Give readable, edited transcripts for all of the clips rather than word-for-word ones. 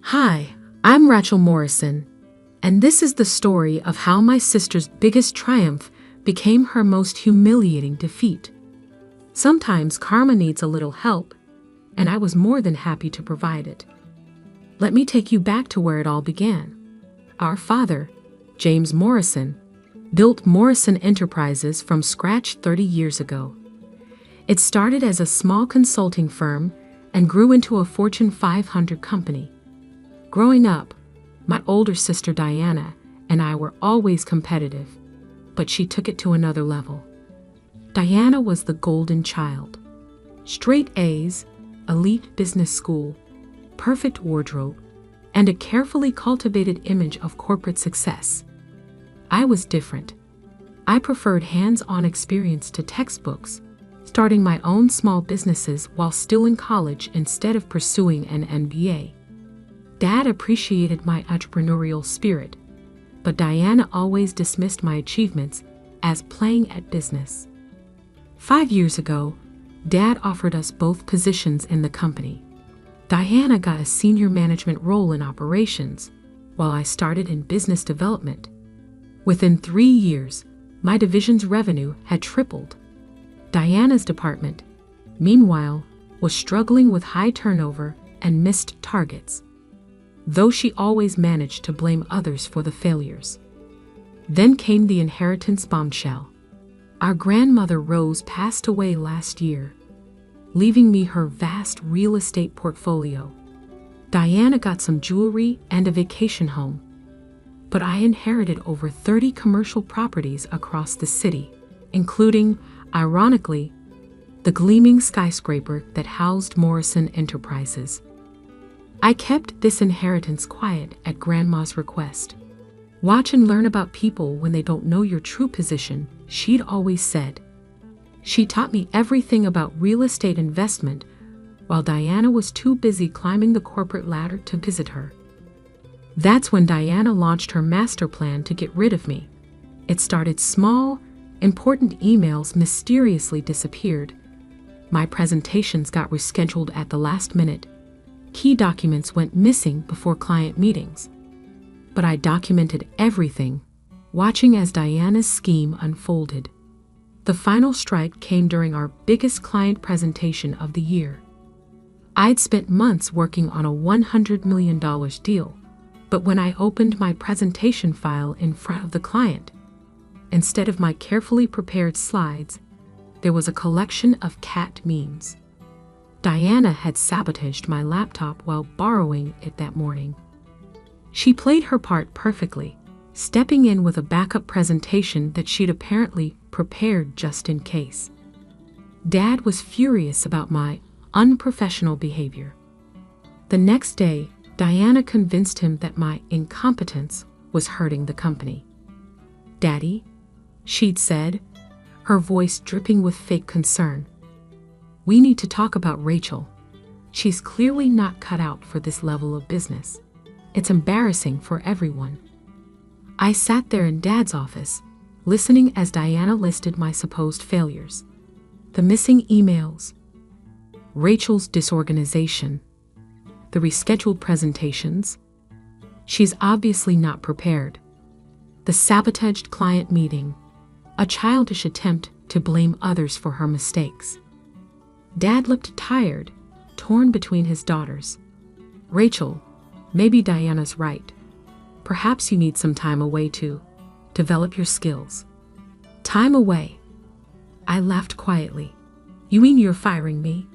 Hi, I'm Rachel Morrison, and this is the story of how my sister's biggest triumph became her most humiliating defeat. Sometimes karma needs a little help, and I was more than happy to provide it. Let me take you back to where it all began. Our father, James Morrison, built Morrison Enterprises from scratch 30 years ago. It started as a small consulting firm and grew into a Fortune 500 company. Growing up, my older sister Diana and I were always competitive, but she took it to another level. Diana was the golden child. Straight A's, elite business school, perfect wardrobe, and a carefully cultivated image of corporate success. I was different. I preferred hands-on experience to textbooks, starting my own small businesses while still in college instead of pursuing an MBA. Dad appreciated my entrepreneurial spirit, but Diana always dismissed my achievements as playing at business. 5 years ago, Dad offered us both positions in the company. Diana got a senior management role in operations, while I started in business development. Within 3 years, my division's revenue had tripled. Diana's department, meanwhile, was struggling with high turnover and missed targets, though she always managed to blame others for the failures. Then came the inheritance bombshell. Our grandmother Rose passed away last year, leaving me her vast real estate portfolio. Diana got some jewelry and a vacation home, but I inherited over 30 commercial properties across the city, including, ironically, the gleaming skyscraper that housed Morrison Enterprises. I kept this inheritance quiet at Grandma's request. Watch and learn about people when they don't know your true position, she'd always said. She taught me everything about real estate investment, while Diana was too busy climbing the corporate ladder to visit her. That's when Diana launched her master plan to get rid of me. It started small. Important emails mysteriously disappeared. My presentations got rescheduled at the last minute. Key documents went missing before client meetings. But I documented everything, watching as Diana's scheme unfolded. The final strike came during our biggest client presentation of the year. I'd spent months working on a $100 million deal, but when I opened my presentation file in front of the client, instead of my carefully prepared slides, there was a collection of cat memes. Diana had sabotaged my laptop while borrowing it that morning. She played her part perfectly, stepping in with a backup presentation that she'd apparently prepared just in case. Dad was furious about my unprofessional behavior. The next day, Diana convinced him that my incompetence was hurting the company. "Daddy," she'd said, her voice dripping with fake concern, "we need to talk about Rachel. She's clearly not cut out for this level of business. It's embarrassing for everyone." I sat there in Dad's office, listening as Diana listed my supposed failures. The missing emails, Rachel's disorganization, the rescheduled presentations. She's obviously not prepared. The sabotaged client meeting, a childish attempt to blame others for her mistakes. Dad looked tired, torn between his daughters. "Rachel, maybe Diana's right. Perhaps you need some time away to develop your skills." "Time away?" I laughed quietly. "You mean you're firing me?"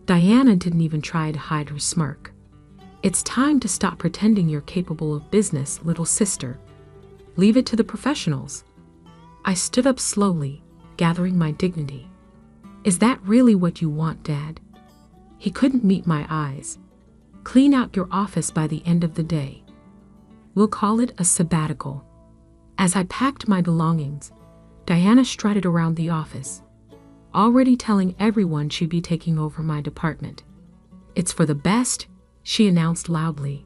Diana didn't even try to hide her smirk. "It's time to stop pretending you're capable of business, little sister. Leave it to the professionals." I stood up slowly, gathering my dignity. "Is that really what you want, Dad?" He couldn't meet my eyes. "Clean out your office by the end of the day. We'll call it a sabbatical." As I packed my belongings, Diana strutted around the office, already telling everyone she'd be taking over my department. "It's for the best," she announced loudly.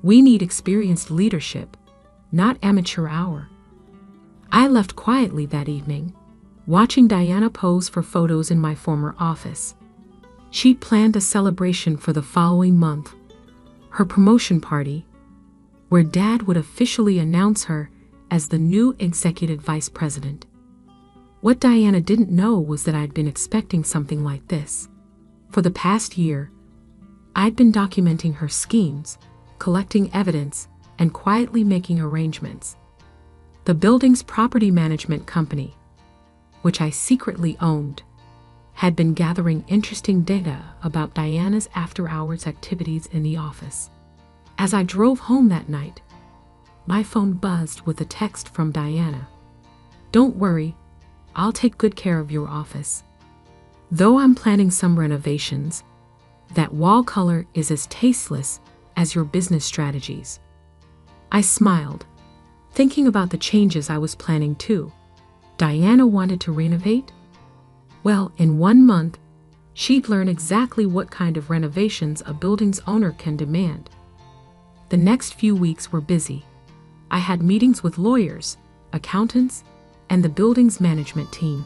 "We need experienced leadership, not amateur hour." I left quietly that evening, watching Diana pose for photos in my former office. She planned a celebration for the following month, her promotion party, where Dad would officially announce her as the new executive vice president. What Diana didn't know was that I'd been expecting something like this. For the past year, I'd been documenting her schemes, collecting evidence, and quietly making arrangements. The building's property management company, which I secretly owned, had been gathering interesting data about Diana's after-hours activities in the office. As I drove home that night, my phone buzzed with a text from Diana. "Don't worry, I'll take good care of your office. Though I'm planning some renovations, that wall color is as tasteless as your business strategies." I smiled, thinking about the changes I was planning too. Diana wanted to renovate? Well, in 1 month, she'd learn exactly what kind of renovations a building's owner can demand. The next few weeks were busy. I had meetings with lawyers, accountants, and the building's management team.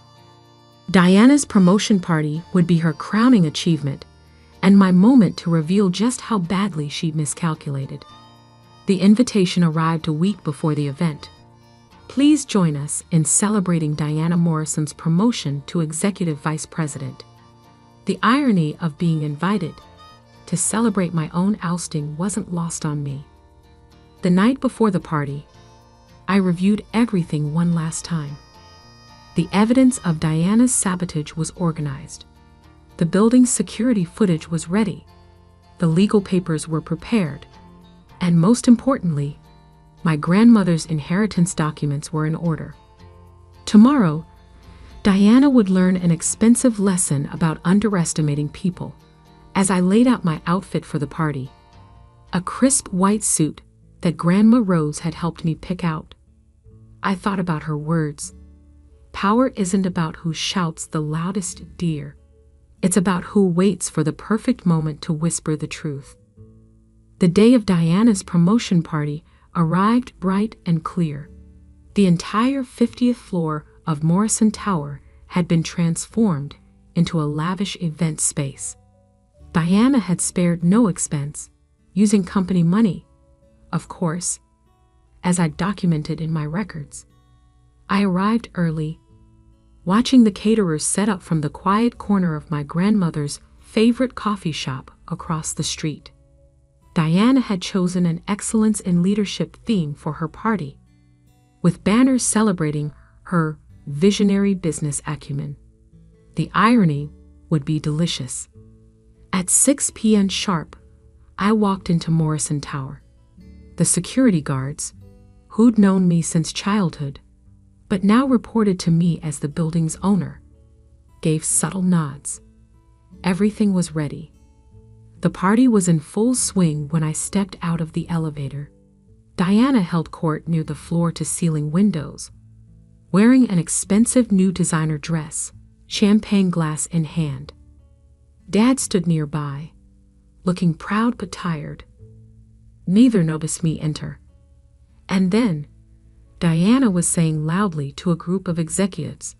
Diana's promotion party would be her crowning achievement, and my moment to reveal just how badly she'd miscalculated. The invitation arrived a week before the event. "Please join us in celebrating Diana Morrison's promotion to Executive Vice President." The irony of being invited to celebrate my own ousting wasn't lost on me. The night before the party, I reviewed everything one last time. The evidence of Diana's sabotage was organized. The building's security footage was ready. The legal papers were prepared. And most importantly, my grandmother's inheritance documents were in order. Tomorrow, Diana would learn an expensive lesson about underestimating people. As I laid out my outfit for the party, a crisp white suit that Grandma Rose had helped me pick out, I thought about her words. Power isn't about who shouts the loudest, dear. It's about who waits for the perfect moment to whisper the truth. The day of Diana's promotion party arrived bright and clear. The entire 50th floor of Morrison Tower had been transformed into a lavish event space. Diana had spared no expense, using company money, of course, as I documented in my records. I arrived early, watching the caterers set up from the quiet corner of my grandmother's favorite coffee shop across the street. Diana had chosen an excellence in leadership theme for her party, with banners celebrating her visionary business acumen. The irony would be delicious. At 6 p.m. sharp, I walked into Morrison Tower. The security guards, who'd known me since childhood, but now reported to me as the building's owner, gave subtle nods. Everything was ready. The party was in full swing when I stepped out of the elevator. Diana held court near the floor-to-ceiling windows, wearing an expensive new designer dress, champagne glass in hand. Dad stood nearby, looking proud but tired. Neither noticed me enter. And then, Diana was saying loudly to a group of executives,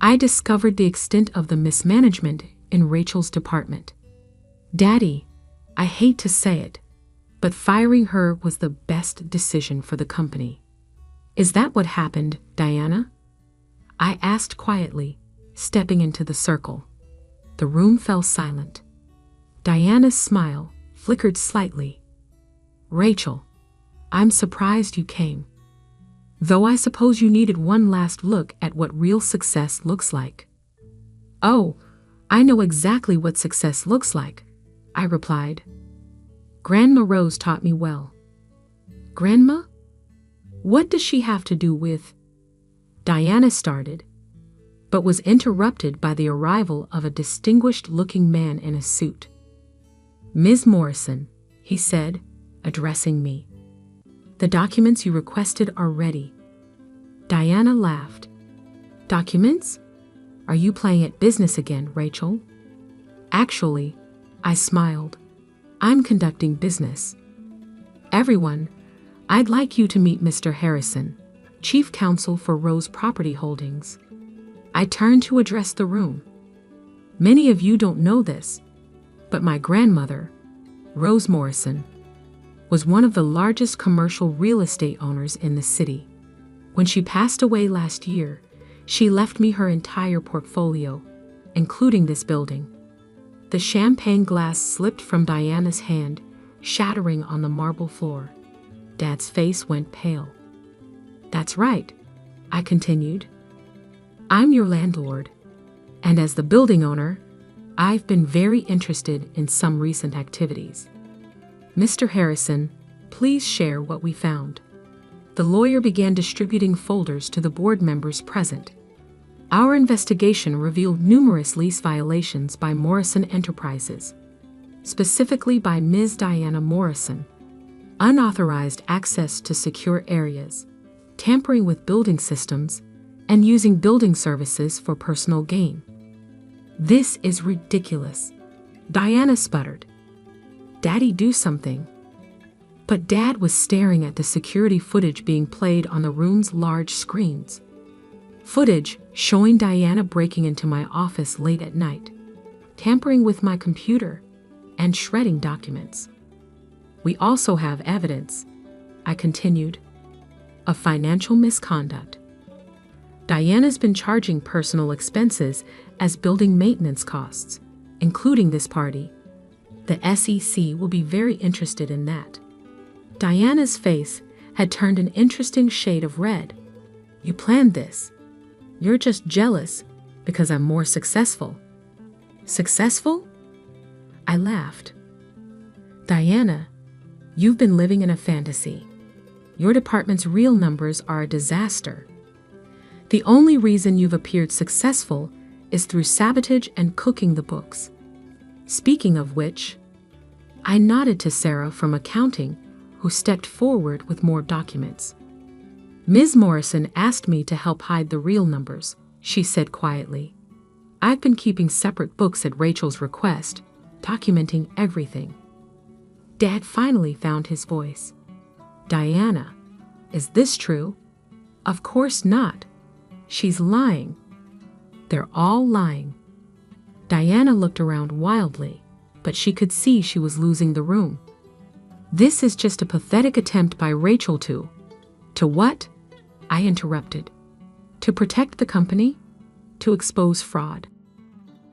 I discovered the extent of the mismanagement in Rachel's department. Daddy, I hate to say it, but firing her was the best decision for the company. Is that what happened, Diana? I asked quietly, stepping into the circle. The room fell silent. Diana's smile flickered slightly. Rachel, I'm surprised you came. Though I suppose you needed one last look at what real success looks like. Oh, I know exactly what success looks like, I replied. Grandma Rose taught me well. Grandma? What does she have to do with? Diana started, but was interrupted by the arrival of a distinguished-looking man in a suit. Ms. Morrison, he said, addressing me. The documents you requested are ready. Diana laughed. Documents? Are you playing at business again, Rachel? Actually, I smiled. I'm conducting business. Everyone, I'd like you to meet Mr. Harrison, Chief Counsel for Rose Property Holdings. I turned to address the room. Many of you don't know this, but my grandmother, Rose Morrison, was one of the largest commercial real estate owners in the city. When she passed away last year, she left me her entire portfolio, including this building. The champagne glass slipped from Diana's hand, shattering on the marble floor. Dad's face went pale. "That's right," I continued. "I'm your landlord, and as the building owner, I've been very interested in some recent activities. Mr. Harrison, please share what we found." The lawyer began distributing folders to the board members present. Our investigation revealed numerous lease violations by Morrison Enterprises, specifically by Ms. Diana Morrison. Unauthorized access to secure areas, tampering with building systems, and using building services for personal gain. "This is ridiculous," Diana sputtered. "Daddy, do something." But Dad was staring at the security footage being played on the room's large screens. Footage showing Diana breaking into my office late at night, tampering with my computer, and shredding documents. "We also have evidence," I continued, "of financial misconduct. Diana's been charging personal expenses as building maintenance costs, including this party. The SEC will be very interested in that." Diana's face had turned an interesting shade of red. "You planned this. You're just jealous because I'm more successful." "Successful?" I laughed. "Diana, you've been living in a fantasy. Your department's real numbers are a disaster. The only reason you've appeared successful is through sabotage and cooking the books. Speaking of which," I nodded to Sarah from accounting, who stepped forward with more documents. "Ms. Morrison asked me to help hide the real numbers," she said quietly. "I've been keeping separate books at Rachel's request, documenting everything." Dad finally found his voice. "Diana, is this true?" "Of course not. She's lying." "They're all lying." Diana looked around wildly, but she could see she was losing the room. "This is just a pathetic attempt by Rachel to..." "To what?" I interrupted. "To protect the company? To expose fraud?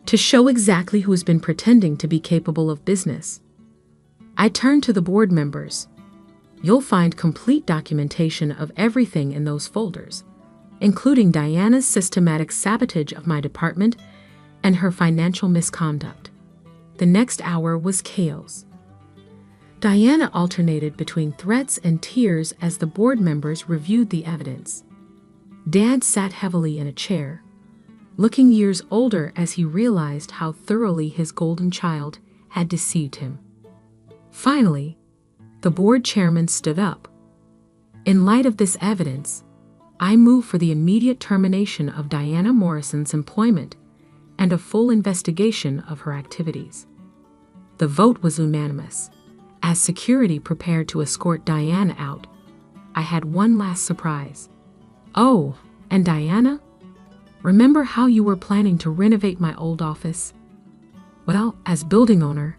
To show exactly who's been pretending to be capable of business?" I turned to the board members. "You'll find complete documentation of everything in those folders, including Diana's systematic sabotage of my department and her financial misconduct." The next hour was chaos. Diana alternated between threats and tears as the board members reviewed the evidence. Dad sat heavily in a chair, looking years older as he realized how thoroughly his golden child had deceived him. Finally, the board chairman stood up. "In light of this evidence, I move for the immediate termination of Diana Morrison's employment and a full investigation of her activities." The vote was unanimous. As security prepared to escort Diana out, I had one last surprise. "Oh, and Diana? Remember how you were planning to renovate my old office? Well, as building owner,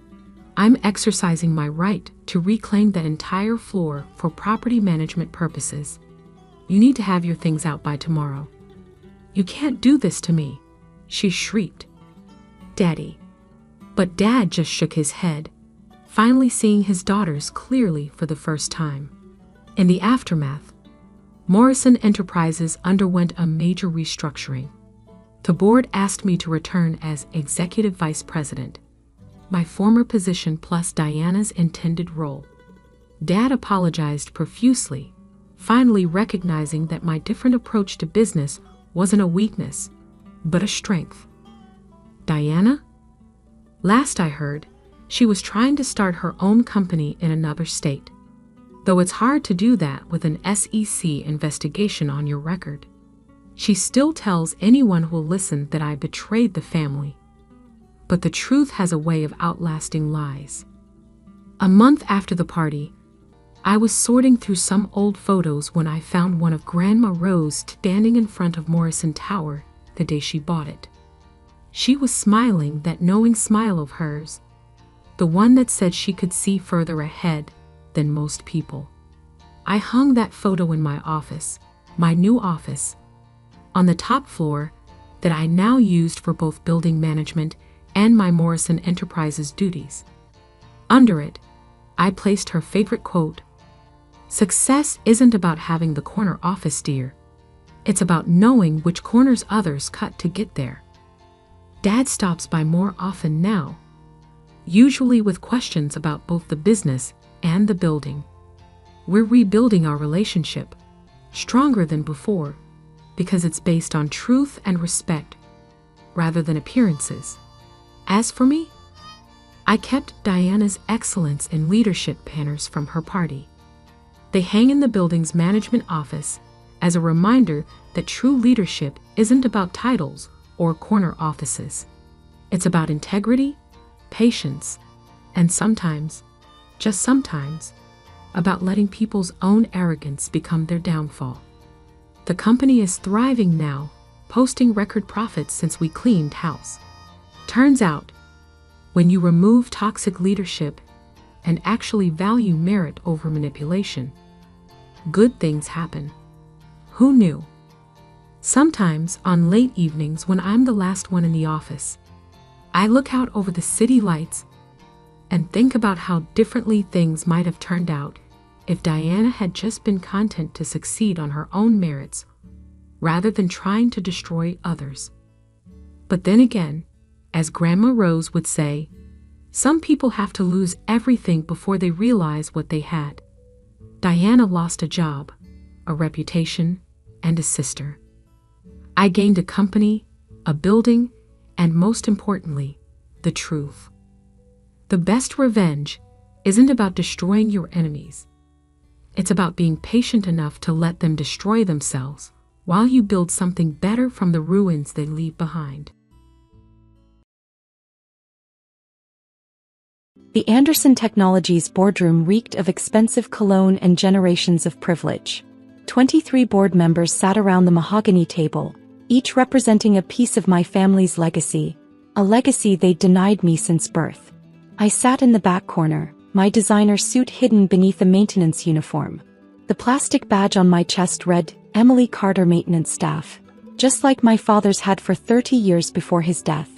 I'm exercising my right to reclaim that entire floor for property management purposes. You need to have your things out by tomorrow." "You can't do this to me," she shrieked. "Daddy." But Dad just shook his head, finally seeing his daughters clearly for the first time. In the aftermath, Morrison Enterprises underwent a major restructuring. The board asked me to return as Executive Vice President, my former position plus Diana's intended role. Dad apologized profusely, finally recognizing that my different approach to business wasn't a weakness, but a strength. Diana? Last I heard, she was trying to start her own company in another state, though it's hard to do that with an SEC investigation on your record. She still tells anyone who will listen that I betrayed the family. But the truth has a way of outlasting lies. A month after the party, I was sorting through some old photos when I found one of Grandma Rose standing in front of Morrison Tower the day she bought it. She was smiling that knowing smile of hers, the one that said she could see further ahead than most people. I hung that photo in my office, my new office, on the top floor that I now used for both building management and my Morrison Enterprises duties. Under it, I placed her favorite quote, "Success isn't about having the corner office, dear. It's about knowing which corners others cut to get there." Dad stops by more often now, usually with questions about both the business and the building. We're rebuilding our relationship, stronger than before, because it's based on truth and respect, rather than appearances. As for me, I kept Diana's excellence in leadership banners from her party. They hang in the building's management office as a reminder that true leadership isn't about titles or corner offices. It's about integrity, patience, and sometimes, just sometimes, about letting people's own arrogance become their downfall. The company is thriving now, posting record profits since we cleaned house. Turns out, when you remove toxic leadership and actually value merit over manipulation, good things happen. Who knew? Sometimes, on late evenings when I'm the last one in the office, I look out over the city lights and think about how differently things might have turned out if Diana had just been content to succeed on her own merits, rather than trying to destroy others. But then again, as Grandma Rose would say, some people have to lose everything before they realize what they had. Diana lost a job, a reputation, and a sister. I gained a company, a building, and most importantly, the truth. The best revenge isn't about destroying your enemies. It's about being patient enough to let them destroy themselves while you build something better from the ruins they leave behind. The Anderson Technologies boardroom reeked of expensive cologne and generations of privilege. 23 board members sat around the mahogany table, each representing a piece of my family's legacy, a legacy they'd denied me since birth. I sat in the back corner, my designer suit hidden beneath a maintenance uniform. The plastic badge on my chest read, "Emily Carter Maintenance Staff," just like my father's had for 30 years before his death.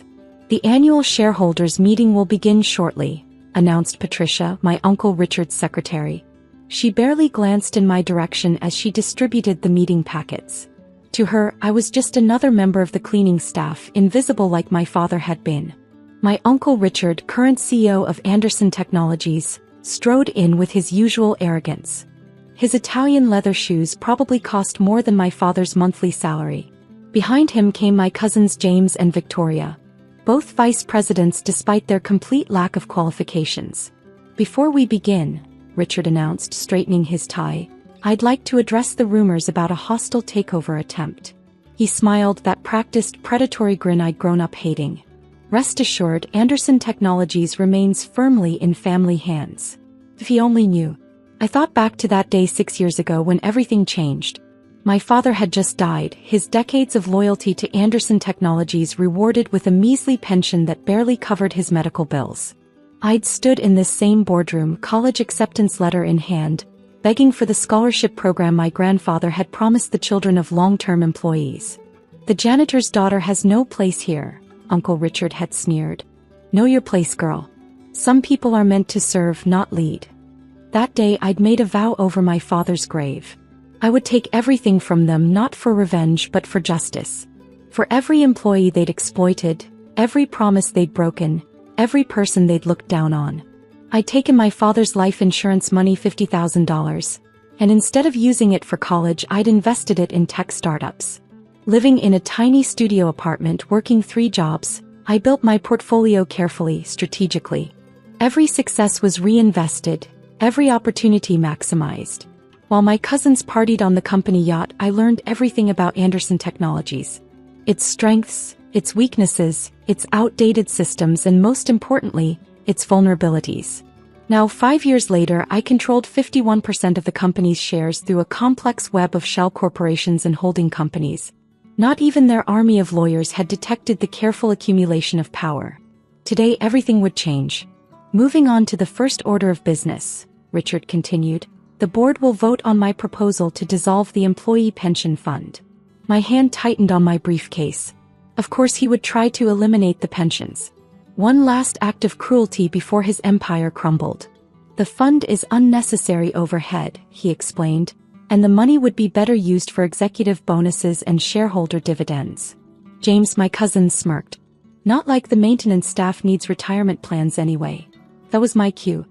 "The annual shareholders meeting will begin shortly," announced Patricia, my Uncle Richard's secretary. She barely glanced in my direction as she distributed the meeting packets. To her, I was just another member of the cleaning staff, invisible like my father had been. My Uncle Richard, current CEO of Anderson Technologies, strode in with his usual arrogance. His Italian leather shoes probably cost more than my father's monthly salary. Behind him came my cousins James and Victoria, both vice presidents despite their complete lack of qualifications. "Before we begin," Richard announced, straightening his tie, "I'd like to address the rumors about a hostile takeover attempt." He smiled, that practiced predatory grin I'd grown up hating. "Rest assured, Anderson Technologies remains firmly in family hands." If he only knew. I thought back to that day 6 years ago when everything changed. My father had just died, his decades of loyalty to Anderson Technologies rewarded with a measly pension that barely covered his medical bills. I'd stood in this same boardroom, college acceptance letter in hand, begging for the scholarship program my grandfather had promised the children of long-term employees. "The janitor's daughter has no place here," Uncle Richard had sneered. "Know your place, girl. Some people are meant to serve, not lead." That day I'd made a vow over my father's grave. I would take everything from them, not for revenge but for justice. For every employee they'd exploited, every promise they'd broken, every person they'd looked down on. I'd taken my father's life insurance money, $50,000, and instead of using it for college, I'd invested it in tech startups. Living in a tiny studio apartment, working 3 jobs, I built my portfolio carefully, strategically. Every success was reinvested, every opportunity maximized. While my cousins partied on the company yacht, I learned everything about Anderson Technologies. Its strengths, its weaknesses, its outdated systems, and most importantly, its vulnerabilities. Now, 5 years later, I controlled 51% of the company's shares through a complex web of shell corporations and holding companies. Not even their army of lawyers had detected the careful accumulation of power. Today, everything would change. Moving on to the first order of business, Richard continued, the board will vote on my proposal to dissolve the employee pension fund. My hand tightened on my briefcase. Of course he would try to eliminate the pensions. One last act of cruelty before his empire crumbled. The fund is unnecessary overhead, he explained, and the money would be better used for executive bonuses and shareholder dividends. James, my cousin, smirked. Not like the maintenance staff needs retirement plans anyway. That was my cue.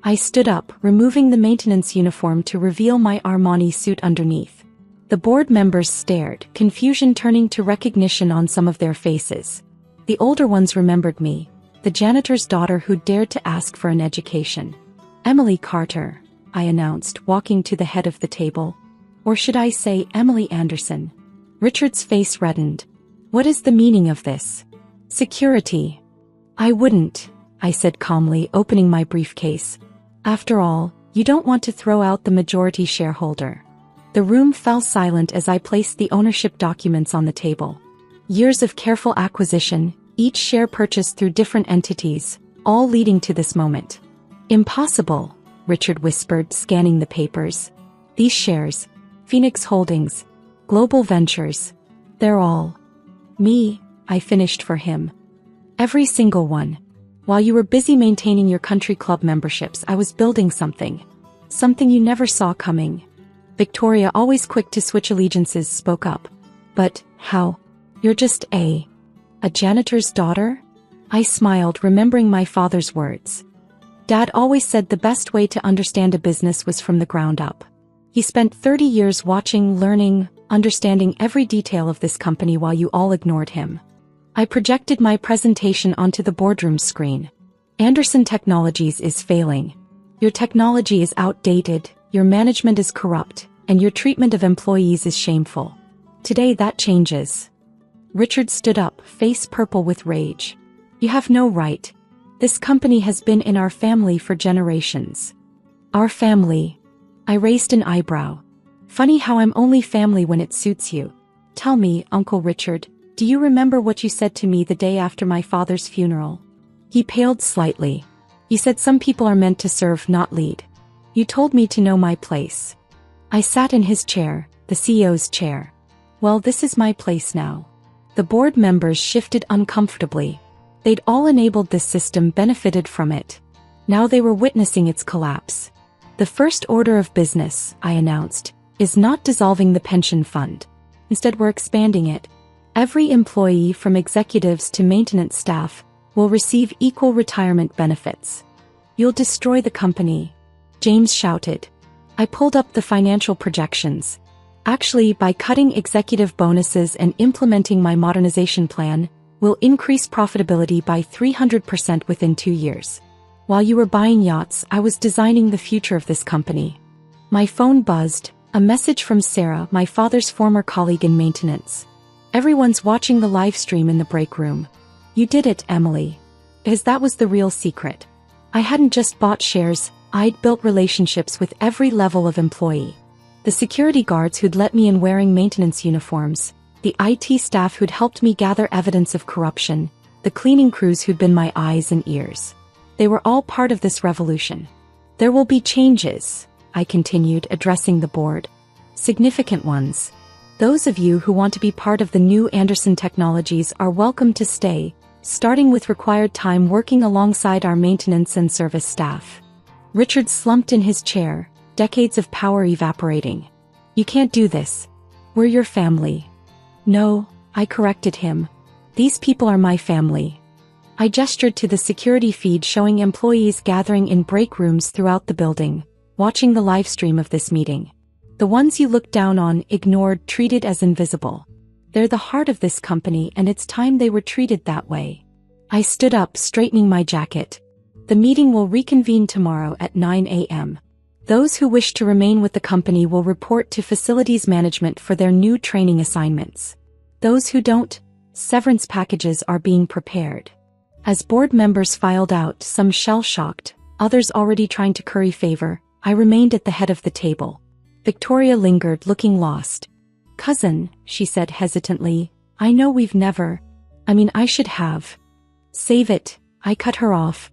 I stood up, removing the maintenance uniform to reveal my Armani suit underneath. The board members stared, confusion turning to recognition on some of their faces. The older ones remembered me, the janitor's daughter who dared to ask for an education. Emily Carter, I announced, walking to the head of the table. Or should I say Emily Anderson? Richard's face reddened. What is the meaning of this? Security. I wouldn't, I said calmly, opening my briefcase. After all, you don't want to throw out the majority shareholder. The room fell silent as I placed the ownership documents on the table. Years of careful acquisition, each share purchased through different entities, all leading to this moment. Impossible, Richard whispered, scanning the papers. These shares, Phoenix Holdings, Global Ventures, they're all me, I finished for him. Every single one. While you were busy maintaining your country club memberships, I was building something. Something you never saw coming. Victoria, always quick to switch allegiances, spoke up. But, how? You're just a janitor's daughter? I smiled, remembering my father's words. Dad always said the best way to understand a business was from the ground up. He spent 30 years watching, learning, understanding every detail of this company while you all ignored him. I projected my presentation onto the boardroom screen. Anderson Technologies is failing. Your technology is outdated, your management is corrupt, and your treatment of employees is shameful. Today that changes. Richard stood up, face purple with rage. You have no right. This company has been in our family for generations. Our family. I raised an eyebrow. Funny how I'm only family when it suits you. Tell me, Uncle Richard, do you remember what you said to me the day after my father's funeral? He paled slightly. You said some people are meant to serve, not lead. You told me to know my place. I sat in his chair, the CEO's chair. Well, this is my place now. The board members shifted uncomfortably. They'd all enabled this system, benefited from it. Now they were witnessing its collapse. The first order of business, I announced, is not dissolving the pension fund. Instead, we're expanding it. Every employee, from executives to maintenance staff, will receive equal retirement benefits. You'll destroy the company, James shouted. I pulled up the financial projections. Actually, by cutting executive bonuses and implementing my modernization plan, we'll increase profitability by 300% within 2 years. While you were buying yachts, I was designing the future of this company. My phone buzzed, a message from Sarah, my father's former colleague in maintenance. Everyone's watching the live stream in the break room. You did it, Emily. Because that was the real secret. I hadn't just bought shares, I'd built relationships with every level of employee. The security guards who'd let me in wearing maintenance uniforms, the IT staff who'd helped me gather evidence of corruption, the cleaning crews who'd been my eyes and ears. They were all part of this revolution. There will be changes, I continued, addressing the board. Significant ones. Those of you who want to be part of the new Anderson Technologies are welcome to stay, starting with required time working alongside our maintenance and service staff. Richard slumped in his chair, decades of power evaporating. You can't do this. We're your family. No, I corrected him. These people are my family. I gestured to the security feed showing employees gathering in break rooms throughout the building, watching the live stream of this meeting. The ones you looked down on, ignored, treated as invisible. They're the heart of this company, and it's time they were treated that way. I stood up, straightening my jacket. The meeting will reconvene tomorrow at 9 a.m. Those who wish to remain with the company will report to facilities management for their new training assignments. Those who don't, severance packages are being prepared. As board members filed out, some shell-shocked, others already trying to curry favor, I remained at the head of the table. Victoria lingered, looking lost. Cousin, she said hesitantly, I know I should have. Save it, I cut her off.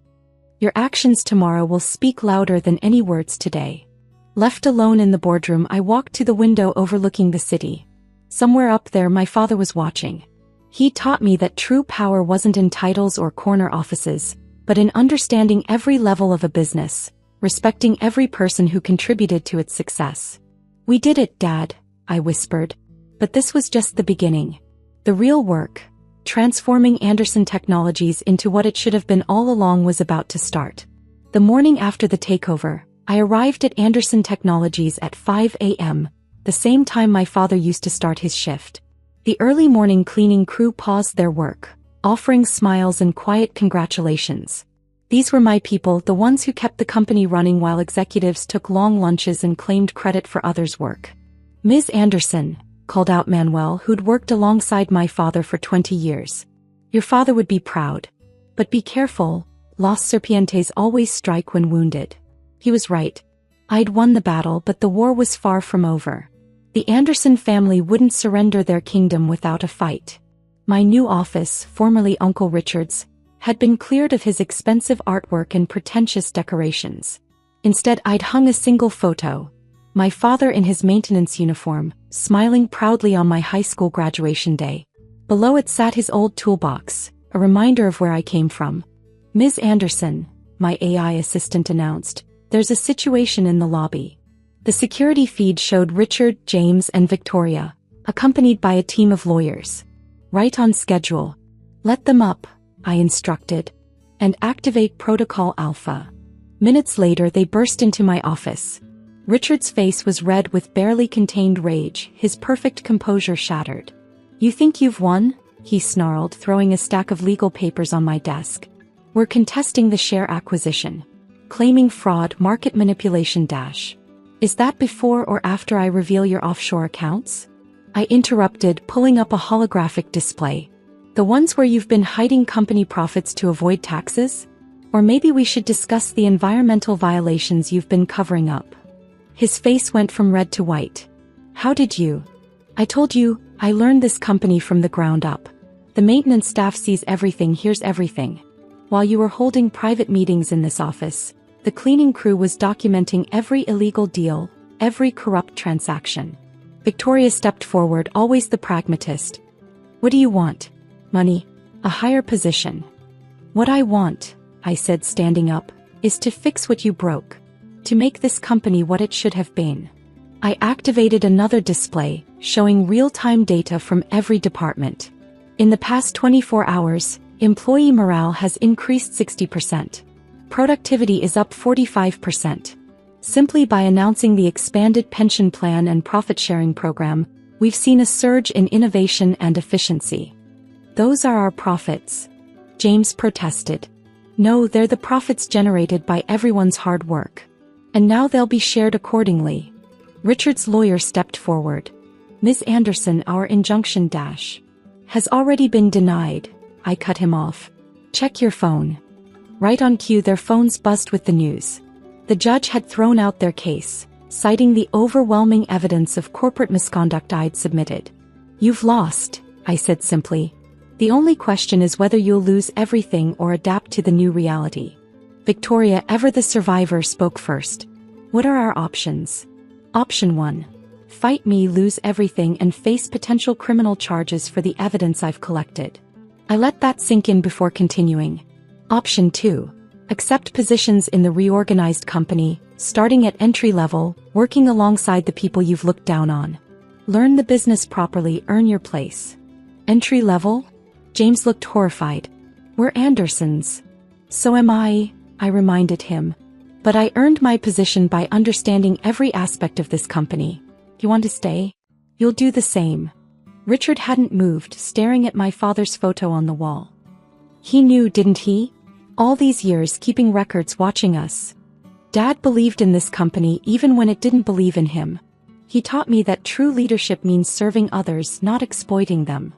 Your actions tomorrow will speak louder than any words today. Left alone in the boardroom, I walked to the window overlooking the city. Somewhere up there, my father was watching. He taught me that true power wasn't in titles or corner offices, but in understanding every level of a business, respecting every person who contributed to its success. "We did it, Dad," I whispered. But this was just the beginning. The real work, transforming Anderson Technologies into what it should have been all along, was about to start. The morning after the takeover, I arrived at Anderson Technologies at 5 a.m., the same time my father used to start his shift. The early morning cleaning crew paused their work, offering smiles and quiet congratulations. These were my people, the ones who kept the company running while executives took long lunches and claimed credit for others' work. "Ms. Anderson," called out Manuel, who'd worked alongside my father for 20 years. "Your father would be proud. But be careful, los serpientes always strike when wounded." He was right. I'd won the battle, but the war was far from over. The Anderson family wouldn't surrender their kingdom without a fight. My new office, formerly Uncle Richard's, had been cleared of his expensive artwork and pretentious decorations. Instead, I'd hung a single photo. My father in his maintenance uniform, smiling proudly on my high school graduation day. Below it sat his old toolbox, a reminder of where I came from. "Ms. Anderson," my AI assistant announced, "there's a situation in the lobby." The security feed showed Richard, James, and Victoria, accompanied by a team of lawyers. "Right on schedule. Let them up," I instructed. "And activate Protocol Alpha." Minutes later, they burst into my office. Richard's face was red with barely contained rage, his perfect composure shattered. "You think you've won?" he snarled, throwing a stack of legal papers on my desk. "We're contesting the share acquisition. Claiming fraud, market manipulation dash. Is that before or after I reveal your offshore accounts?" I interrupted, pulling up a holographic display. "The ones where you've been hiding company profits to avoid taxes? Or maybe we should discuss the environmental violations you've been covering up." His face went from red to white. "How did you?" "I told you, I learned this company from the ground up. The maintenance staff sees everything, hears everything. While you were holding private meetings in this office, the cleaning crew was documenting every illegal deal, every corrupt transaction." Victoria stepped forward, always the pragmatist. "What do you want?" "Money. A higher position." "What I want," I said, standing up, "is to fix what you broke. To make this company what it should have been." I activated another display, showing real-time data from every department. In the past 24 hours, employee morale has increased 60%. Productivity is up 45%. Simply by announcing the expanded pension plan and profit-sharing program, we've seen a surge in innovation and efficiency. "Those are our profits," James protested. "No, they're the profits generated by everyone's hard work. And now they'll be shared accordingly." Richard's lawyer stepped forward. "Ms. Anderson, our injunction dash has already been denied." I cut him off. "Check your phone." Right on cue, their phones buzzed with the news. The judge had thrown out their case, citing the overwhelming evidence of corporate misconduct I'd submitted. "You've lost," I said simply. "The only question is whether you'll lose everything or adapt to the new reality." Victoria, ever the survivor, spoke first. "What are our options?" "Option 1. Fight me, lose everything, and face potential criminal charges for the evidence I've collected." I let that sink in before continuing. "Option 2. Accept positions in the reorganized company, starting at entry level, working alongside the people you've looked down on. Learn the business properly, earn your place." "Entry level?" James looked horrified. "We're Andersons." "So am I reminded him. "But I earned my position by understanding every aspect of this company. You want to stay? You'll do the same." Richard hadn't moved, staring at my father's photo on the wall. He knew, didn't he? All these years, keeping records, watching us. Dad believed in this company even when it didn't believe in him. He taught me that true leadership means serving others, not exploiting them.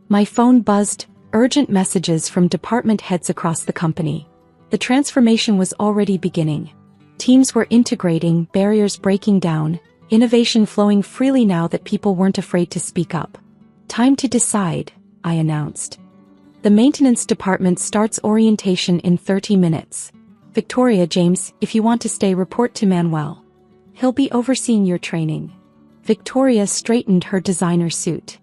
My phone buzzed, urgent messages from department heads across the company. The transformation was already beginning. Teams were integrating, barriers breaking down, innovation flowing freely now that people weren't afraid to speak up. "Time to decide," I announced. "The maintenance department starts orientation in 30 minutes. Victoria, James, if you want to stay, report to Manuel. He'll be overseeing your training. Victoria straightened her designer suit.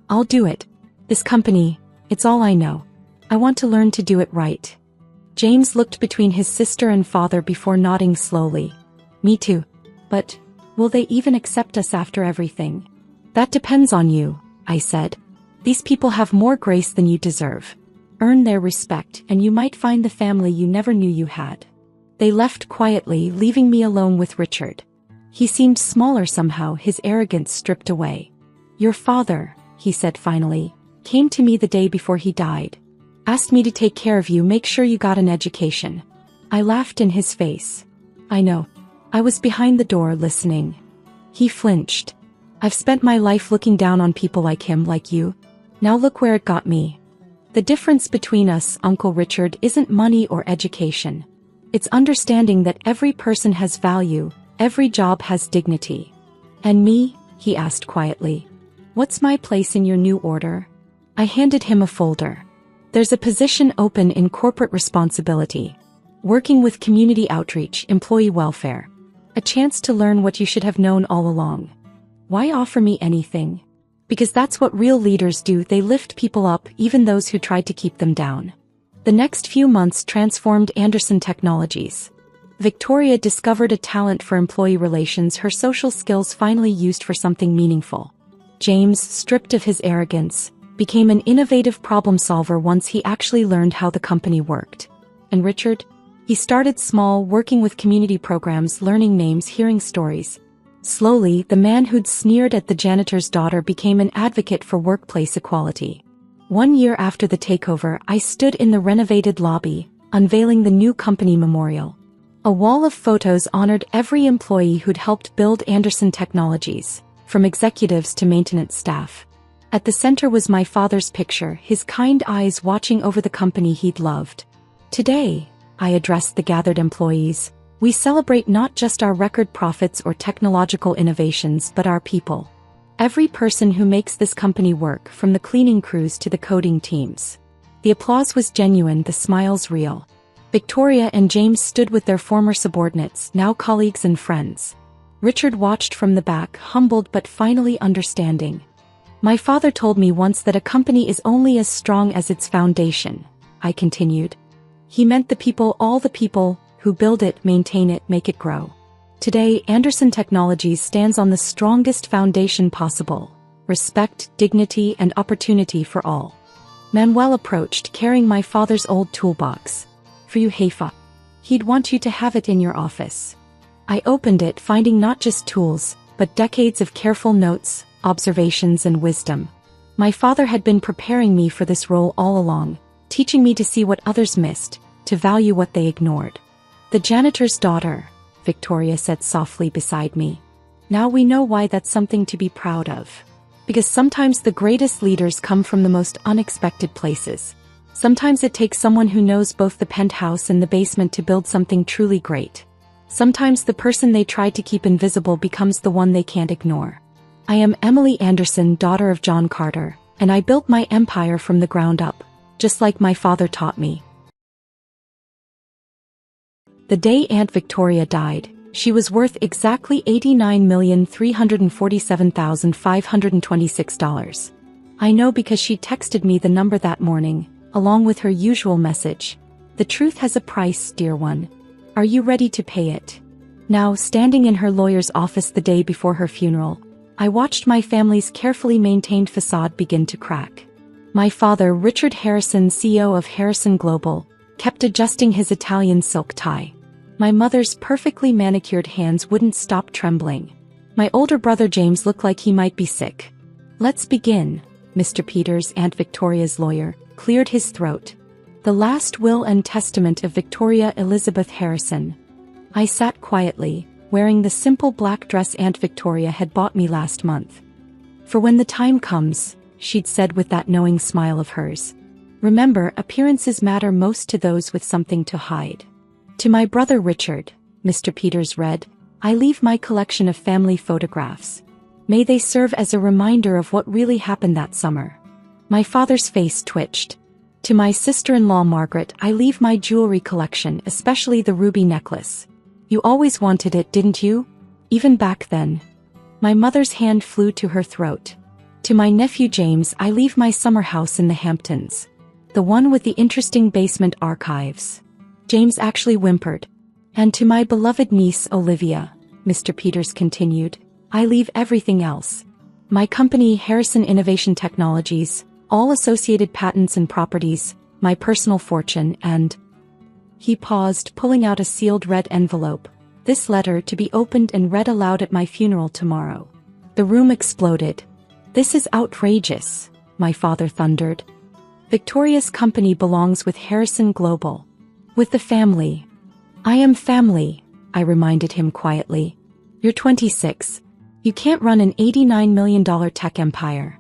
I'll do it. This company, it's all I know. I want to learn to do it right. James looked between his sister and father before nodding slowly. Me too. But, will they even accept us after everything? That depends on you, I said. These people have more grace than you deserve. Earn their respect and you might find the family you never knew you had. They left quietly, leaving me alone with Richard. He seemed smaller somehow, his arrogance stripped away. Your father, he said finally, came to me the day before he died. Asked me to take care of you, make sure you got an education. I laughed in his face. I know. I was behind the door listening. He flinched. I've spent my life looking down on people like him, like you. Now look where it got me. The difference between us, Uncle Richard, isn't money or education. It's understanding that every person has value, every job has dignity. And me? He asked quietly. What's my place in your new order? I handed him a folder. There's a position open in corporate responsibility. Working with community outreach, employee welfare. A chance to learn what you should have known all along. Why offer me anything? Because that's what real leaders do, they lift people up, even those who tried to keep them down. The next few months transformed Anderson Technologies. Victoria discovered a talent for employee relations, her social skills finally used for something meaningful. James, stripped of his arrogance, became an innovative problem solver once he actually learned how the company worked. And Richard? He started small, working with community programs, learning names, hearing stories. Slowly, the man who'd sneered at the janitor's daughter became an advocate for workplace equality. 1 year after the takeover, I stood in the renovated lobby, unveiling the new company memorial. A wall of photos honored every employee who'd helped build Anderson Technologies, from executives to maintenance staff. At the center was my father's picture, his kind eyes watching over the company he'd loved. Today, I addressed the gathered employees. We celebrate not just our record profits or technological innovations, but our people. Every person who makes this company work, from the cleaning crews to the coding teams. The applause was genuine, the smiles real. Victoria and James stood with their former subordinates, now colleagues and friends. Richard watched from the back, humbled but finally understanding. My father told me once that a company is only as strong as its foundation, I continued. He meant the people, all the people who build it, maintain it, make it grow. Today, Anderson Technologies stands on the strongest foundation possible: respect, dignity, and opportunity for all. Manuel approached, carrying my father's old toolbox. For you, Haifa. He'd want you to have it in your office. I opened it, finding not just tools, but decades of careful notes, observations, and wisdom. My father had been preparing me for this role all along, teaching me to see what others missed, to value what they ignored. The janitor's daughter, Victoria said softly beside me. Now we know why that's something to be proud of. Because sometimes the greatest leaders come from the most unexpected places. Sometimes it takes someone who knows both the penthouse and the basement to build something truly great. Sometimes the person they tried to keep invisible becomes the one they can't ignore. I am Emily Anderson, daughter of John Carter, and I built my empire from the ground up, just like my father taught me. The day Aunt Victoria died, she was worth exactly $89,347,526. I know because she texted me the number that morning, along with her usual message. The truth has a price, dear one. Are you ready to pay it? Now, standing in her lawyer's office the day before her funeral, I watched my family's carefully maintained facade begin to crack. My father, Richard Harrison, CEO of Harrison Global, kept adjusting his Italian silk tie. My mother's perfectly manicured hands wouldn't stop trembling. My older brother James looked like he might be sick. Let's begin, Mr. Peters, Aunt Victoria's lawyer, cleared his throat. The last will and testament of Victoria Elizabeth Harrison. I sat quietly, wearing the simple black dress Aunt Victoria had bought me last month. For when the time comes, she'd said with that knowing smile of hers. Remember, appearances matter most to those with something to hide. To my brother Richard, Mr. Peters read, I leave my collection of family photographs. May they serve as a reminder of what really happened that summer. My father's face twitched. To my sister-in-law Margaret, I leave my jewelry collection, especially the ruby necklace. You always wanted it, didn't you? Even back then. My mother's hand flew to her throat. To my nephew James, I leave my summer house in the Hamptons. The one with the interesting basement archives. James actually whimpered. And to my beloved niece Olivia, Mr. Peters continued, I leave everything else. My company, Harrison Innovation Technologies, all associated patents and properties, my personal fortune, and... He paused, pulling out a sealed red envelope. This letter to be opened and read aloud at my funeral tomorrow. The room exploded. This is outrageous, my father thundered. Victoria's company belongs with Harrison Global. With the family. I am family, I reminded him quietly. You're 26. You can't run an $89 million tech empire.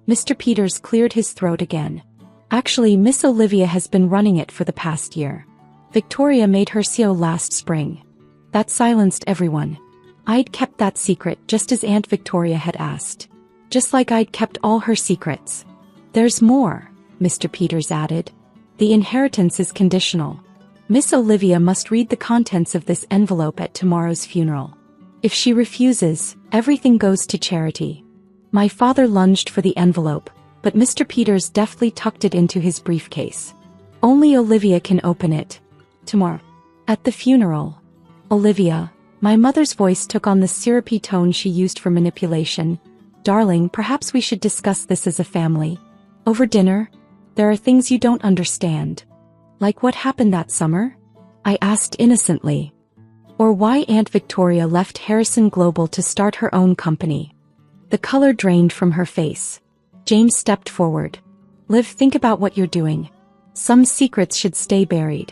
Mr. Peters cleared his throat again. Actually, Miss Olivia has been running it for the past year. Victoria made her CEO last spring. That silenced everyone. I'd kept that secret just as Aunt Victoria had asked. Just like I'd kept all her secrets. There's more, Mr. Peters added. The inheritance is conditional. Miss Olivia must read the contents of this envelope at tomorrow's funeral. If she refuses, everything goes to charity. My father lunged for the envelope, but Mr. Peters deftly tucked it into his briefcase. Only Olivia can open it. Tomorrow. At the funeral. Olivia, my mother's voice took on the syrupy tone she used for manipulation. Darling, perhaps we should discuss this as a family. Over dinner? There are things you don't understand. Like what happened that summer? I asked innocently. Or why Aunt Victoria left Harrison Global to start her own company. The color drained from her face. James stepped forward. Liv, think about what you're doing. Some secrets should stay buried.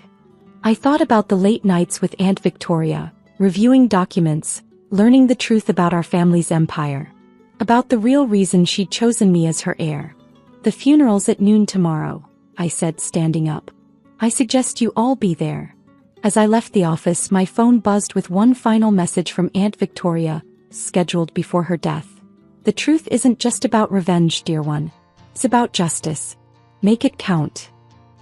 I thought about the late nights with Aunt Victoria, reviewing documents, learning the truth about our family's empire. About the real reason she'd chosen me as her heir. The funeral's at noon tomorrow, I said, standing up. I suggest you all be there. As I left the office, my phone buzzed with one final message from Aunt Victoria, scheduled before her death. The truth isn't just about revenge, dear one. It's about justice. Make it count.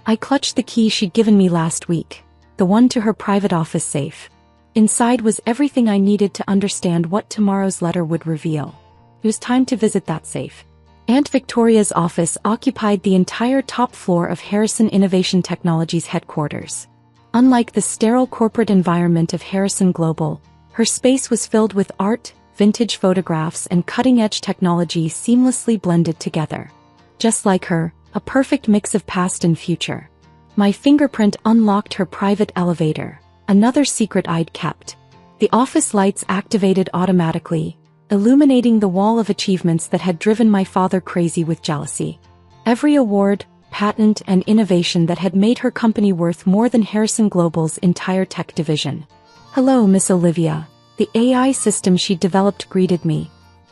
I clutched the key she'd given me last week, the one to her private office safe. Inside was everything I needed to understand what tomorrow's letter would reveal. It was time to visit that safe. Aunt Victoria's office occupied the entire top floor of Harrison Innovation Technologies headquarters. Unlike the sterile corporate environment of Harrison Global, her space was filled with art, vintage photographs, and cutting-edge technology seamlessly blended together. Just like her, a perfect mix of past and future. My fingerprint unlocked her private elevator, another secret I'd kept. The office lights activated automatically, illuminating the wall of achievements that had driven my father crazy with jealousy. Every award, patent, and innovation that had made her company worth more than Harrison Global's entire tech division. Hello, Miss Olivia. The AI system she developed greeted me.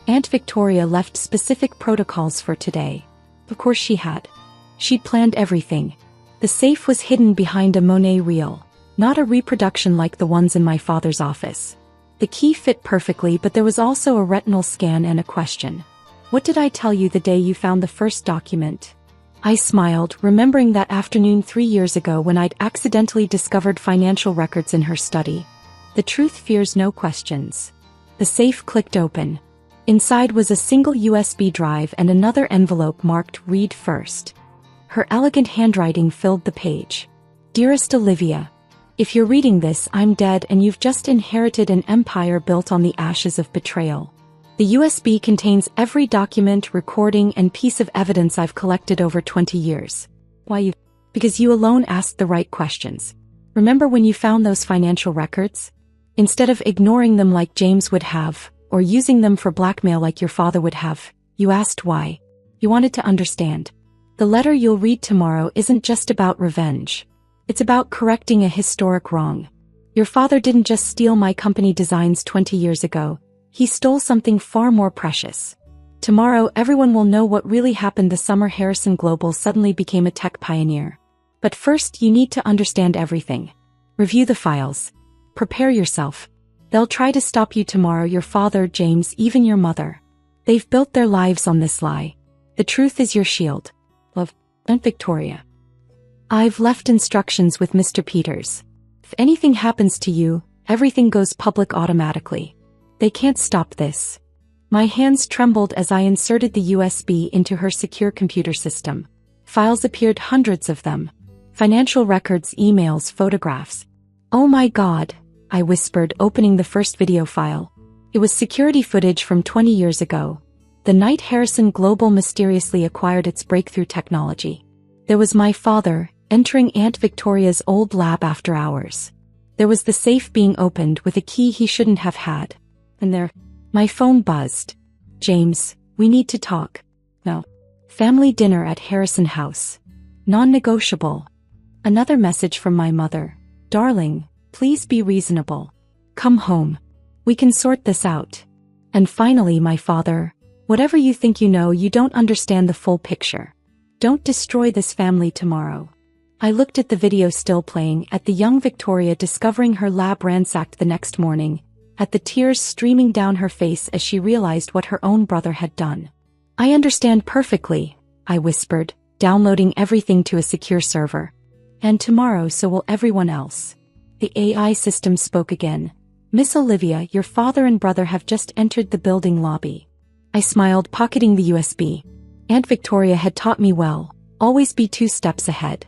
Aunt Victoria left specific protocols for today. Of course she had. She'd planned everything. The safe was hidden behind a Monet reel, not a reproduction like the ones in my father's office. The key fit perfectly, but there was also a retinal scan and a question. What did I tell you the day you found the first document? I smiled, remembering that afternoon 3 years ago when I'd accidentally discovered financial records in her study. The truth fears no questions. The safe clicked open. Inside was a single USB drive and another envelope marked Read First. Her elegant handwriting filled the page. Dearest Olivia, if you're reading this, I'm dead and you've just inherited an empire built on the ashes of betrayal. The USB contains every document, recording, and piece of evidence I've collected over 20 years. Why you? Because you alone asked the right questions. Remember when you found those financial records? Instead of ignoring them like James would have, or using them for blackmail like your father would have, you asked why. You wanted to understand. The letter you'll read tomorrow isn't just about revenge. It's about correcting a historic wrong. Your father didn't just steal my company designs 20 years ago. He stole something far more precious. Tomorrow, everyone will know what really happened the summer Harrison Global suddenly became a tech pioneer. But first, you need to understand everything. Review the files. Prepare yourself. They'll try to stop you tomorrow, your father, James, even your mother. They've built their lives on this lie. The truth is your shield. Love, Aunt Victoria. I've left instructions with Mr. Peters. If anything happens to you, everything goes public automatically. They can't stop this. My hands trembled as I inserted the USB into her secure computer system. Files appeared, hundreds of them. Financial records, emails, photographs. "Oh my God," I whispered, opening the first video file. It was security footage from 20 years ago, the night Harrison Global mysteriously acquired its breakthrough technology. There was my father, entering Aunt Victoria's old lab after hours. There was the safe being opened with a key he shouldn't have had. And there, my phone buzzed. "James, we need to talk." "No." "Family dinner at Harrison House. Non-negotiable." Another message from my mother. "Darling, please be reasonable. Come home. We can sort this out." And finally my father. "Whatever you think you know, you don't understand the full picture. Don't destroy this family tomorrow." I looked at the video still playing, at the young Victoria discovering her lab ransacked the next morning, at the tears streaming down her face as she realized what her own brother had done. "I understand perfectly," I whispered, downloading everything to a secure server. "And tomorrow so will everyone else." The AI system spoke again. "Miss Olivia, your father and brother have just entered the building lobby." I smiled, pocketing the USB. Aunt Victoria had taught me well. Always be 2 steps ahead.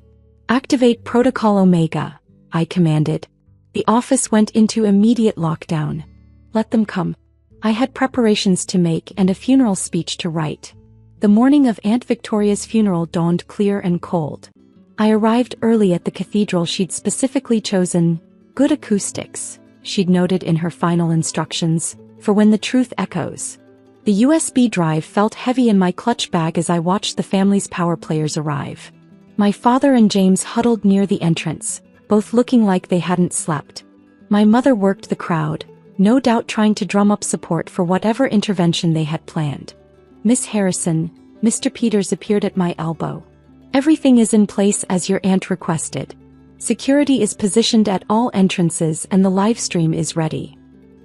"Activate Protocol Omega," I commanded. The office went into immediate lockdown. Let them come. I had preparations to make and a funeral speech to write. The morning of Aunt Victoria's funeral dawned clear and cold. I arrived early at the cathedral she'd specifically chosen. "Good acoustics," she'd noted in her final instructions, "for when the truth echoes." The USB drive felt heavy in my clutch bag as I watched the family's power players arrive. My father and James huddled near the entrance, both looking like they hadn't slept. My mother worked the crowd, no doubt trying to drum up support for whatever intervention they had planned. "Miss Harrison," Mr. Peters appeared at my elbow. "Everything is in place as your aunt requested. Security is positioned at all entrances and the live stream is ready."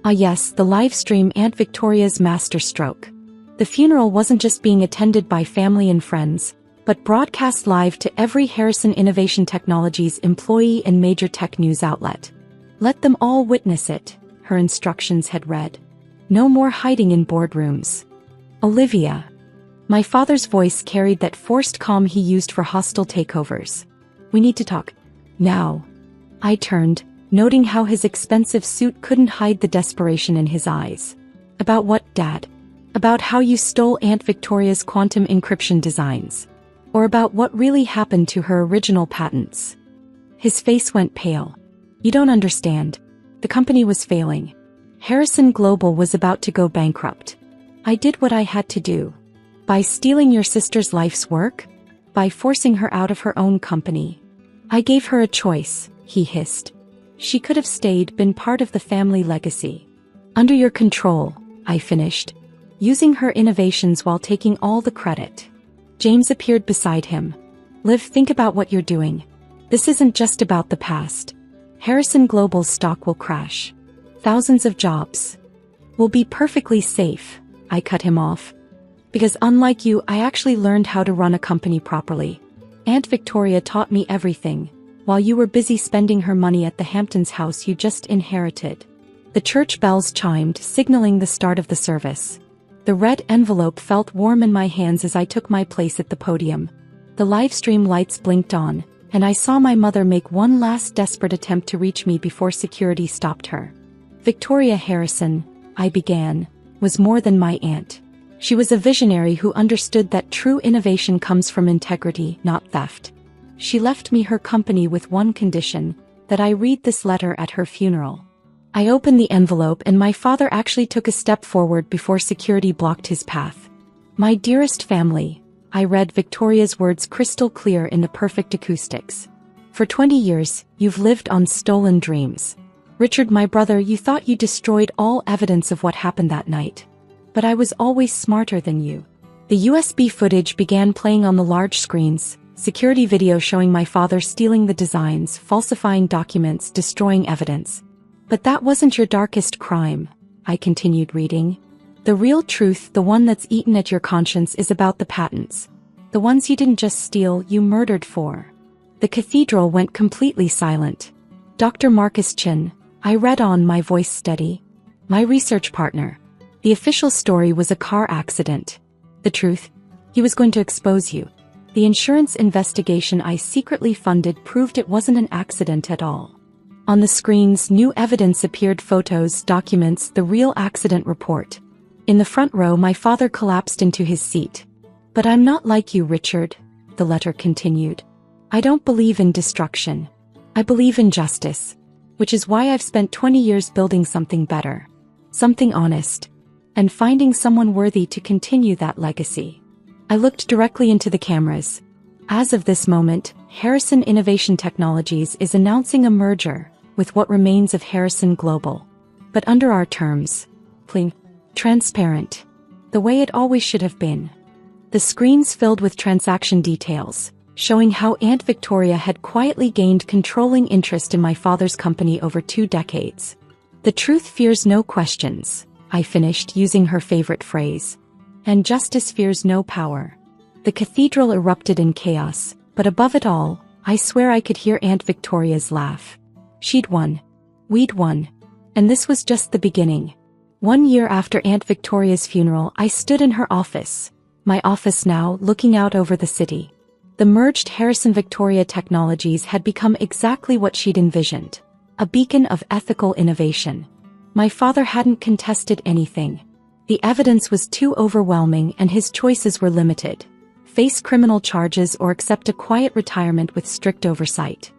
Ah yes, the live stream, Aunt Victoria's masterstroke. The funeral wasn't just being attended by family and friends, but broadcast live to every Harrison Innovation Technologies employee and major tech news outlet. "Let them all witness it," her instructions had read. "No more hiding in boardrooms. Olivia." My father's voice carried that forced calm he used for hostile takeovers. "We need to talk. Now." I turned, noting how his expensive suit couldn't hide the desperation in his eyes. "About what, Dad? About how you stole Aunt Victoria's quantum encryption designs? Or about what really happened to her original patents?" His face went pale. "You don't understand. The company was failing. Harrison Global was about to go bankrupt. I did what I had to do. By stealing your sister's life's work? By forcing her out of her own company. I gave her a choice," he hissed. "She could have stayed, been part of the family legacy. Under your control," I finished, "using her innovations while taking all the credit." James appeared beside him. "Liv, think about what you're doing. This isn't just about the past. Harrison Global's stock will crash. Thousands of jobs. We'll be perfectly safe," I cut him off. "Because unlike you, I actually learned how to run a company properly. Aunt Victoria taught me everything, while you were busy spending her money at the Hamptons house you just inherited." The church bells chimed, signaling the start of the service. The red envelope felt warm in my hands as I took my place at the podium. The livestream lights blinked on, and I saw my mother make one last desperate attempt to reach me before security stopped her. "Victoria Harrison," I began, "was more than my aunt. She was a visionary who understood that true innovation comes from integrity, not theft. She left me her company with one condition, that I read this letter at her funeral." I opened the envelope and my father actually took a step forward before security blocked his path. "My dearest family," I read Victoria's words crystal clear in the perfect acoustics. "For 20 years, you've lived on stolen dreams. Richard, my brother, you thought you destroyed all evidence of what happened that night. But I was always smarter than you." The USB footage began playing on the large screens, security video showing my father stealing the designs, falsifying documents, destroying evidence. "But that wasn't your darkest crime," I continued reading. "The real truth, the one that's eaten at your conscience, is about the patents. The ones you didn't just steal, you murdered for. The cathedral went completely silent. Dr. Marcus Chin, I read on, my voice steady. My research partner. The official story was a car accident. The truth? He was going to expose you. The insurance investigation I secretly funded proved it wasn't an accident at all. On the screens, new evidence appeared: photos, documents, the real accident report. In the front row, my father collapsed into his seat. But I'm not like you, Richard, the letter continued. I don't believe in destruction. I believe in justice. Which is why I've spent 20 years building something better. Something honest. And finding someone worthy to continue that legacy. I looked directly into the cameras. As of this moment, Harrison Innovation Technologies is announcing a merger with what remains of Harrison Global. But under our terms. Plain. Transparent. The way it always should have been. The screens filled with transaction details, showing how Aunt Victoria had quietly gained controlling interest in my father's company over 2 decades. The truth fears no questions, I finished, using her favorite phrase. And justice fears no power. The cathedral erupted in chaos, but above it all, I swear I could hear Aunt Victoria's laugh. She'd won. We'd won. And this was just the beginning. 1 year after Aunt Victoria's funeral, I stood in her office. My office now, looking out over the city. The merged Harrison Victoria Technologies had become exactly what she'd envisioned. A beacon of ethical innovation. My father hadn't contested anything. The evidence was too overwhelming and his choices were limited. Face criminal charges or accept a quiet retirement with strict oversight.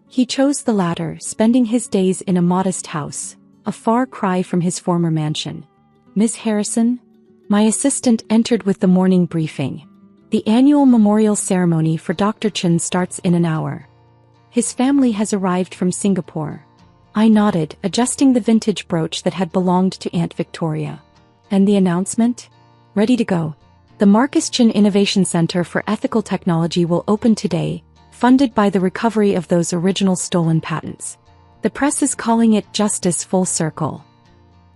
He chose the latter, spending his days in a modest house, a far cry from his former mansion. Miss Harrison? My assistant entered with the morning briefing. The annual memorial ceremony for Dr. Chen starts in an hour. His family has arrived from Singapore. I nodded, adjusting the vintage brooch that had belonged to Aunt Victoria. And the announcement? Ready to go. The Marcus Chin Innovation Center for Ethical Technology will open today, funded by the recovery of those original stolen patents. The press is calling it Justice Full Circle.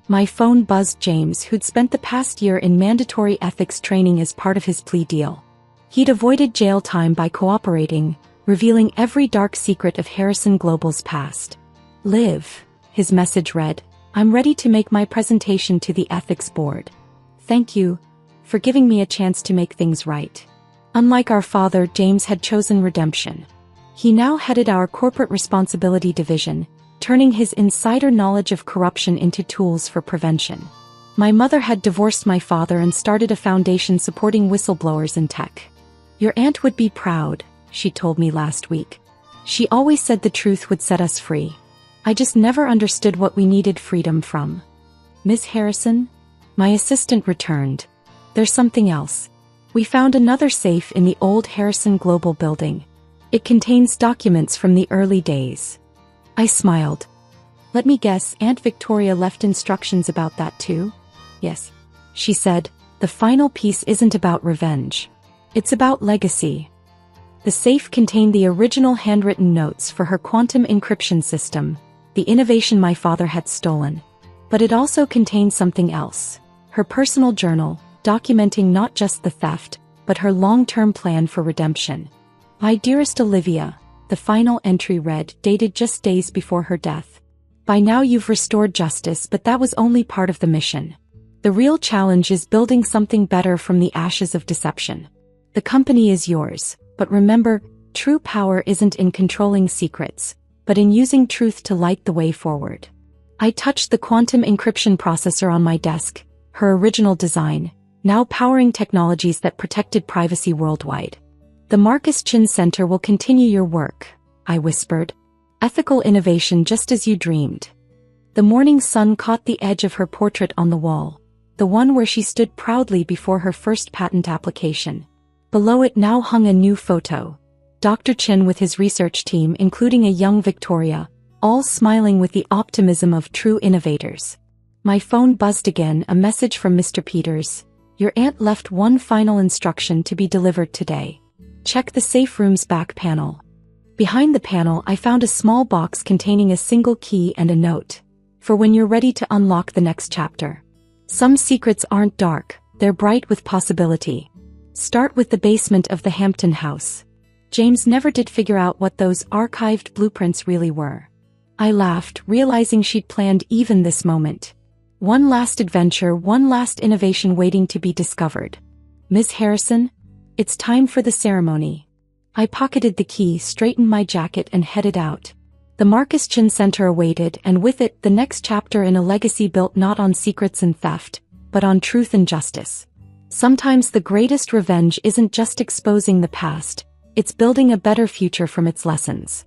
My phone buzzed. James, who'd spent the past year in mandatory ethics training as part of his plea deal. He'd avoided jail time by cooperating, revealing every dark secret of Harrison Global's past. Liv, his message read, I'm ready to make my presentation to the ethics board. Thank you for giving me a chance to make things right. Unlike our father, James had chosen redemption. He now headed our corporate responsibility division, turning his insider knowledge of corruption into tools for prevention. My mother had divorced my father and started a foundation supporting whistleblowers in tech. Your aunt would be proud, she told me last week. She always said the truth would set us free. I just never understood what we needed freedom from. Miss Harrison? My assistant returned. There's something else. We found another safe in the old Harrison Global building. It contains documents from the early days. I smiled. Let me guess, Aunt Victoria left instructions about that too? Yes. She said, the final piece isn't about revenge. It's about legacy. The safe contained the original handwritten notes for her quantum encryption system, the innovation my father had stolen. But it also contained something else. Her personal journal, documenting not just the theft, but her long-term plan for redemption. My dearest Olivia, the final entry read, dated just days before her death. By now you've restored justice, but that was only part of the mission. The real challenge is building something better from the ashes of deception. The company is yours, but remember, true power isn't in controlling secrets, but in using truth to light the way forward. I touched the quantum encryption processor on my desk, her original design, now powering technologies that protected privacy worldwide. The Marcus Chin Center will continue your work, I whispered. Ethical innovation just as you dreamed. The morning sun caught the edge of her portrait on the wall, the one where she stood proudly before her first patent application. Below it now hung a new photo. Dr. Chin with his research team, including a young Victoria, all smiling with the optimism of true innovators. My phone buzzed again, a message from Mr. Peters. Your aunt left one final instruction to be delivered today. Check the safe room's back panel. Behind the panel I found a small box containing a single key and a note. For when you're ready to unlock the next chapter. Some secrets aren't dark, they're bright with possibility. Start with the basement of the Hampton house. James never did figure out what those archived blueprints really were. I laughed, realizing she'd planned even this moment. One last adventure, one last innovation waiting to be discovered. Ms. Harrison, it's time for the ceremony. I pocketed the key, straightened my jacket, and headed out. The Marcus Chin Center awaited, and with it, the next chapter in a legacy built not on secrets and theft, but on truth and justice. Sometimes the greatest revenge isn't just exposing the past, it's building a better future from its lessons.